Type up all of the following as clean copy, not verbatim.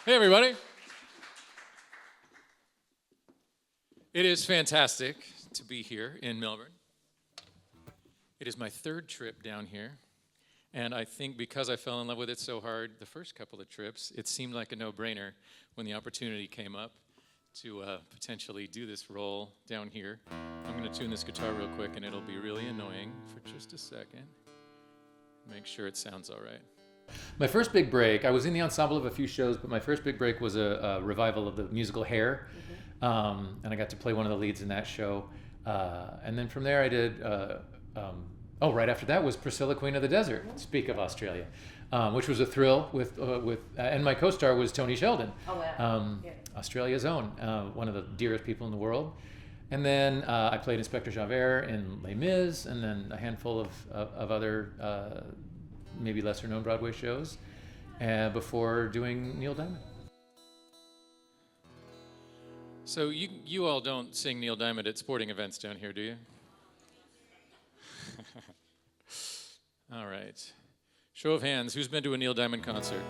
Hey, everybody. It is fantastic to be here in Melbourne. It is my third trip down here, and I think because I fell in love with it so hard the first couple of trips, it seemed like a no-brainer when the opportunity came up to potentially do this role down here. I'm going to tune this guitar real quick, and it'll be really annoying for just a second. Make sure it sounds all right. My first big break, I was in the ensemble of a few shows, but my first big break was a revival of the musical Hair, and I got to play one of the leads in that show. And then from there I did, right after that was Priscilla, Queen of the Desert, speak of Australia, which was a thrill with and my co-star was Tony Sheldon, Australia's own, one of the dearest people in the world. And then I played Inspector Javert in Les Mis, and then a handful of other maybe lesser known Broadway shows before doing Neil Diamond. So you all don't sing Neil Diamond at sporting events down here, do you? All right. Show of hands, who's been to a Neil Diamond concert?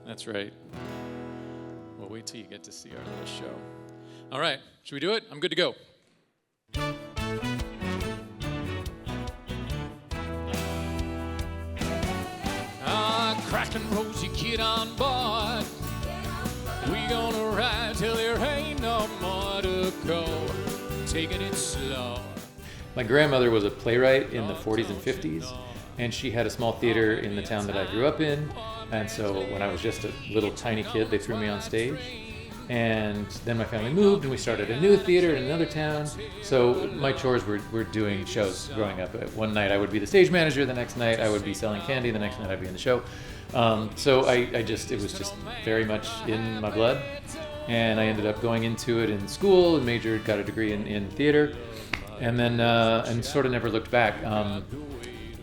That's right. Well, wait till you get to see our little show. All right, should we do it? I'm good to go. Cracked and rosy, get on board. We gonna ride till there ain't no more to go. Taking it slow. My grandmother was a playwright in the 40s and 50s, and she had a small theater in the town that I grew up in. And so when I was just a little tiny kid, they threw me on stage. And then my family moved, and we started a new theater in another town. So my chores were doing shows growing up. One night I would be the stage manager, the next night I would be selling candy, the next night I'd be in the show. So it was just very much in my blood. And I ended up going into it in school and got a degree in theater, and then and sort of never looked back.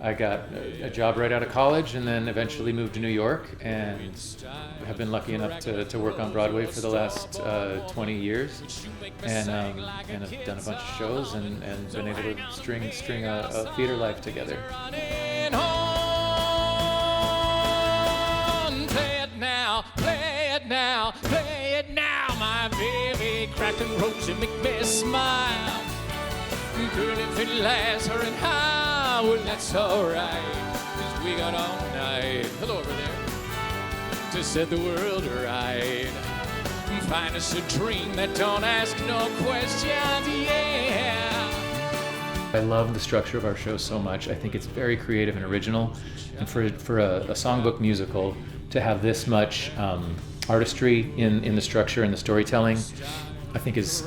I got a job right out of college, and then eventually moved to New York, and have been lucky enough to work on Broadway for the last 20 years, and have done a bunch of shows and been able to string a theater life together. Play it now, my baby, cracked and rosy, make me smile. Girl, if it lasts her and how, well, that's alright, 'cause we got all night, hello over there, to set the world right. Find us a dream that don't ask no questions, yeah. I love the structure of our show so much. I think it's very creative and original, and for a songbook musical to have this much artistry in the structure and the storytelling, I think is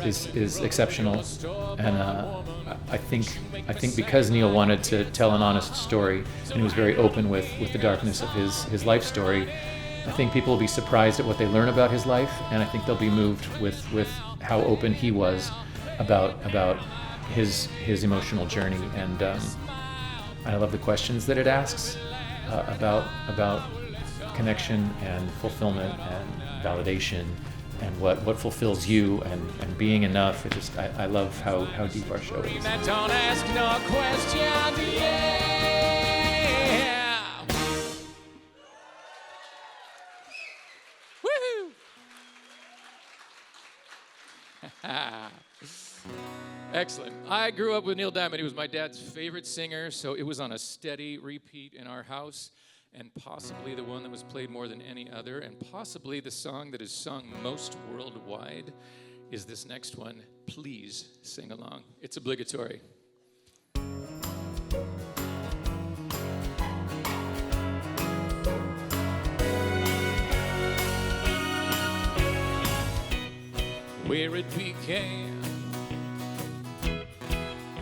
exceptional. And I think because Neil wanted to tell an honest story, and he was very open with the darkness of his life story, I think people will be surprised at what they learn about his life, and I think they'll be moved with how open he was about his emotional journey. And I love the questions that it asks about connection and fulfillment and validation and what fulfills you and being enough. I love how deep our show is. Don't ask no questions, yeah. Woohoo! Excellent. I grew up with Neil Diamond. He was my dad's favorite singer, so it was on a steady repeat in our house, and possibly the one that was played more than any other, and possibly the song that is sung most worldwide is this next one. Please sing along. It's obligatory. Where it began,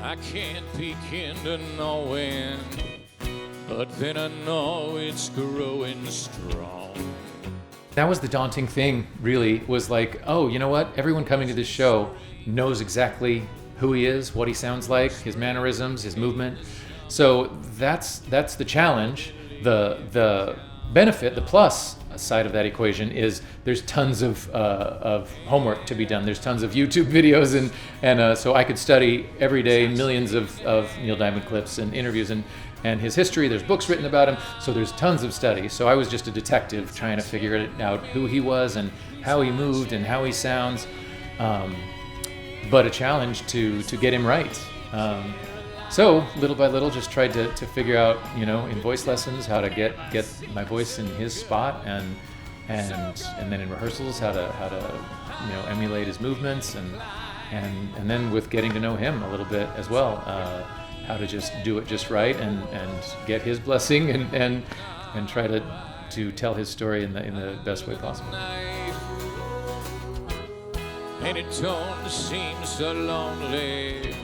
I can't begin to know when, but then I know it's growing strong. That was the daunting thing, really, was like, oh, you know what? Everyone coming to this show knows exactly who he is, what he sounds like, his mannerisms, his movement. So that's the challenge. The benefit, the plus side of that equation is there's tons of homework to be done. There's tons of YouTube videos, and so I could study every day millions of Neil Diamond clips and interviews and his history. There's books written about him, so there's tons of study. So I was just a detective trying to figure it out, who he was and how he moved and how he sounds, but a challenge to get him right. So little by little, just tried to figure out, in voice lessons, how to get my voice in his spot, and then in rehearsals, how to emulate his movements, and then with getting to know him a little bit as well, how to just do it just right and get his blessing and try to tell his story in the best way possible. And it don't seem so lonely.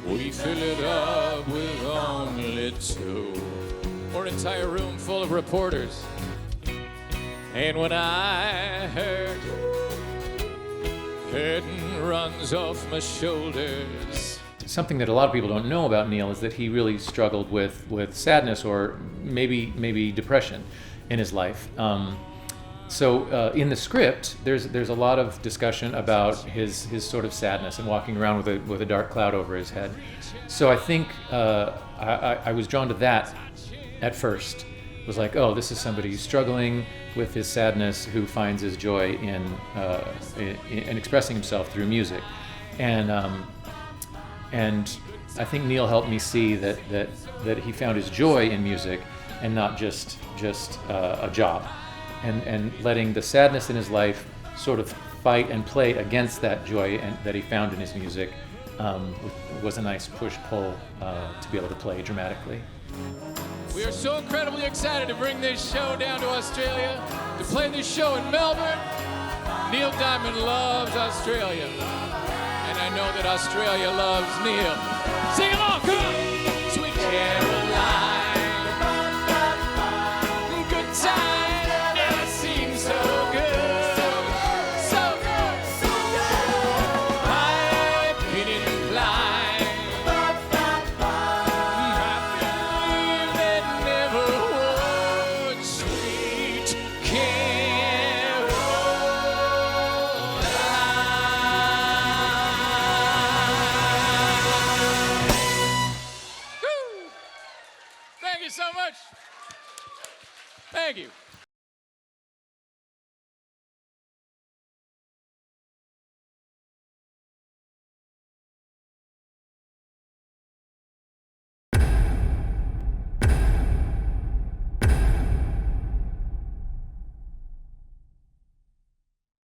We fill it up with only two, or an entire room full of reporters. And when I heard curtain runs off my shoulders. Something that a lot of people don't know about Neil is that he really struggled with sadness, or maybe depression in his life. So in the script, there's a lot of discussion about his sort of sadness and walking around with a dark cloud over his head. So I think I was drawn to that at first. It was like, oh, this is somebody who's struggling with his sadness, who finds his joy in expressing himself through music, and I think Neil helped me see that he found his joy in music and not just a job. And letting the sadness in his life sort of fight and play against that joy that he found in his music was a nice push-pull to be able to play dramatically. We are so incredibly excited to bring this show down to Australia, to play this show in Melbourne. Neil Diamond loves Australia, and I know that Australia loves Neil. Sing along, come on!